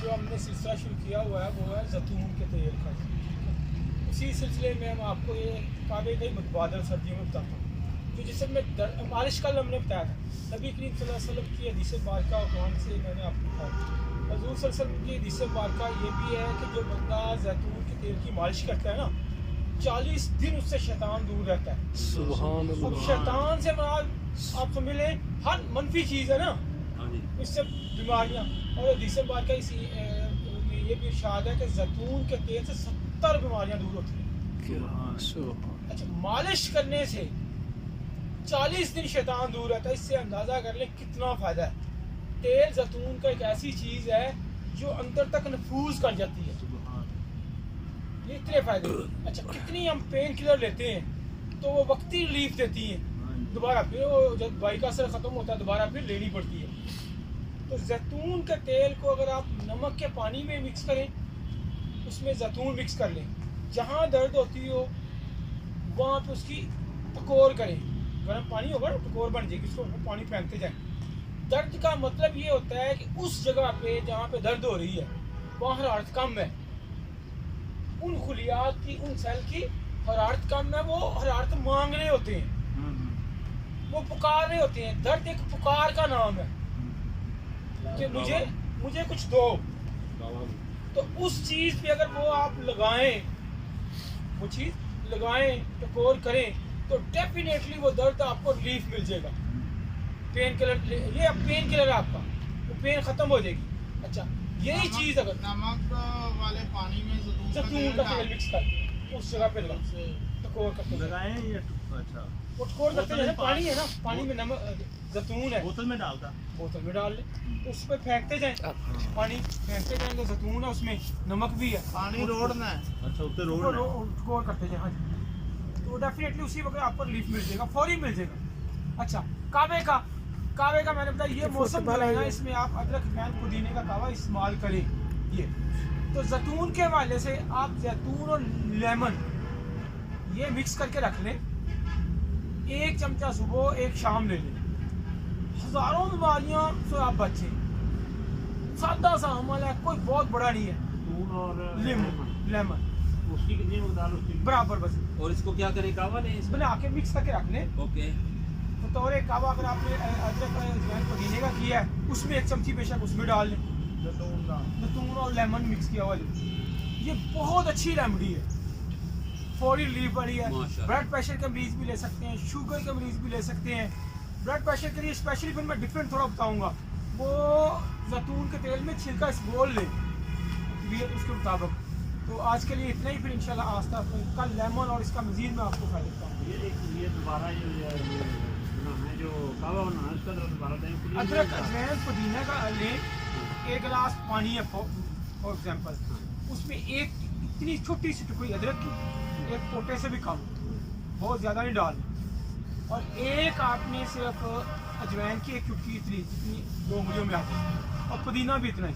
जो हमने सिलसिला शुरू किया हुआ है वो है जैतून के तेल का। उसी सिलसिले में हम आपको ये काबे के मुतबादल सर्दियों में बताता हूँ, जो जिससे मैं मालिश कल हमने बताया था। नबी करीम सल्लल्लाहु अलैहि वसल्लम की हदीस बारका कुरान से मैंने आपको बताया। हज़ूर सल्लल्लाहु अलैहि वसल्लम की हदीस बारका ये भी है कि जो बंदा जैतून के तेल की मालिश करता है ना, 40 दिन उससे शैतान दूर रहता है। सुभान अब अल्लाह। शैतान से आप समझ लें हर मनफी चीज़ है ना, इससे बीमारियाँ। और हदीस बारका इसी ये भी इरशाद है कि जैतून के तेल से 70 बीमारियाँ दूर होती हैं। अच्छा, मालिश करने से 40 दिन शैतान दूर रहता है। इससे अंदाज़ा कर लें कितना फ़ायदा है। तेल जैतून का एक ऐसी चीज़ है जो अंदर तक नफूज कर जाती है। ये इतने फ़ायदे। अच्छा, कितनी हम पेन किलर लेते हैं तो वो वक्ती रिलीफ देती हैं, दोबारा फिर वो जब दवाई का असर ख़त्म होता है दोबारा फिर लेनी पड़ती है। तो जैतून के तेल को अगर आप नमक के पानी में मिक्स करें, उसमें जैतून मिक्स कर लें, जहाँ दर्द होती हो वहाँ पे उसकी टकोर करें। गर्म पानी होगा ना, टकोर बन जाएगी, उसको पानी फेंकते जाएं। दर्द का मतलब ये होता है कि उस जगह पे जहाँ पे दर्द हो रही है वहाँ हरारत कम है, उन खुलियात की, उन सेल की हरारत कम है। वो हरारत मांग रहे होते हैं, वो पुकार रहे होते हैं। दर्द एक पुकार का नाम है कि मुझे कुछ दो। तो उस चीज़ पे अगर वो आप लगाएं, वो चीज़ लगाएं, टकोर करें, तो डेफिनेटली वो दर्द आपको रिलीफ मिल जाएगा। पेन किलर, ये पेन किलर है आपका, वो पेन खत्म हो जाएगी। अच्छा, यही चीज़ अगर नमक वाले पानी में जैतून का तेल मिक्स कर उस जगह पे लगा, टकोर करते लगाएं या अच्छा वो टकोर करते हैं। पानी है ना, पानी में नमक जैतून है, बोतल में डालता, बोतल में डाल लें, उस पर फेंकते जाएं, पानी फेंकते जाएंगे। जैतून है उसमें, नमक भी है, पानी रोड़ना है। अच्छा उससे रोड टकोर करते जाएं। हाँ जी, तो डेफिनेटली उसी वक्त आपको रिलीफ मिल जाएगा, फौरी मिल जाएगा। अच्छा, कावे का मैंने बताया ये मौसम जो है ना, इसमें आप अदरक, अजवाइन, पुदीने का कावा इस्तेमाल करें। ये तो जैतून के हवाले से आप जैतून और लेमन ये मिक्स करके रख लें, 1 चमचा सुबह 1 शाम ले लें। हज़ारों बीमारियों से आप बचें। सादा सा अमल है, कोई बहुत बड़ा नहीं है। दूध और लेमन उसकी कितनी मकदार उसकी बराबर बस। और इसको क्या करें, कावा लें इसमें? बना के मिक्स करके रख लें। ओके। तो और एक कावा अगर आपने अदरक अजवाइन पुदीने का किया है, उसमें 1 चमची बेशक उसमें डाल लें। जैतून और लेमन मिक्स किया हुआ, ये बहुत अच्छी रेमेडी है, फौरी रिलीफ वाली है। ब्लड प्रेशर के मरीज भी ले सकते हैं, शुगर के मरीज भी ले सकते हैं। ब्लड प्रेशर के लिए स्पेशली फिर मैं डिफरेंट थोड़ा बताऊंगा। वो जैतून के तेल में छिलका इस बोल लें उसके मुताबिक। तो आज के लिए इतना ही, फिर इंशाल्लाह आस्ता कल लेमन और इसका मजीद मैं आपको फायदा देता हूँ। ये दोबारा है जो कावा बनाना है, उसका दोबारा दें। अदरक अजवाइन पुदीना का लें, 1 गिलास पानी है फॉर एग्जांपल, उसमें एक इतनी छोटी सी टुकड़ी अदरक की, 1 पोटे से भी कम, बहुत ज़्यादा नहीं डालना। और एक आपने सिर्फ अजवाइन की 1 चुटकी इतनी जितनी 2 उंगलियों में आती है, और पुदीना भी इतना ही।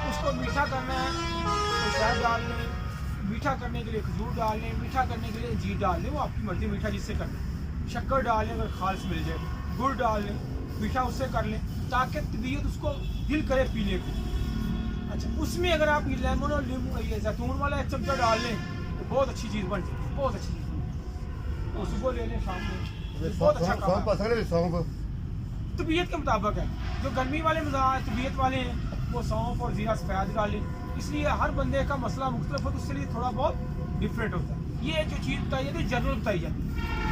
उसको मीठा करना है तो शहद डाल लें, मीठा करने के लिए खजूर डाल लें, मीठा करने के लिए जीर डाल लें, वो आपकी मर्ज़ी, मीठा जिससे कर लें। शक्कर डाल लें अगर खालिस मिल जाए, गुड़ डाल लें, मीठा उससे कर लें, ताकि तबीयत उसको दिल करे पीने को। अच्छा, उसमें अगर आप लेमन और नींबू ये जैतून वाला 1 चमचा डाल लें तो बहुत अच्छी चीज़ बन जाएगी, बहुत अच्छी चीज़ बन जाएगी। तो सुबह ले लें, शाम में, बहुत अच्छा काम है। तबीयत के मुताबिक है। जो गर्मी वाले मिजाज तबीयत वाले हैं वो सौंफ और जीरा सफ़ेद डालें, इसलिए हर बंदे का मसला मुख्तलिफ होता है, उसके लिए थोड़ा बहुत डिफरेंट होता है। ये जो चीज़ बताई जाती है जनरल बताई जाती है।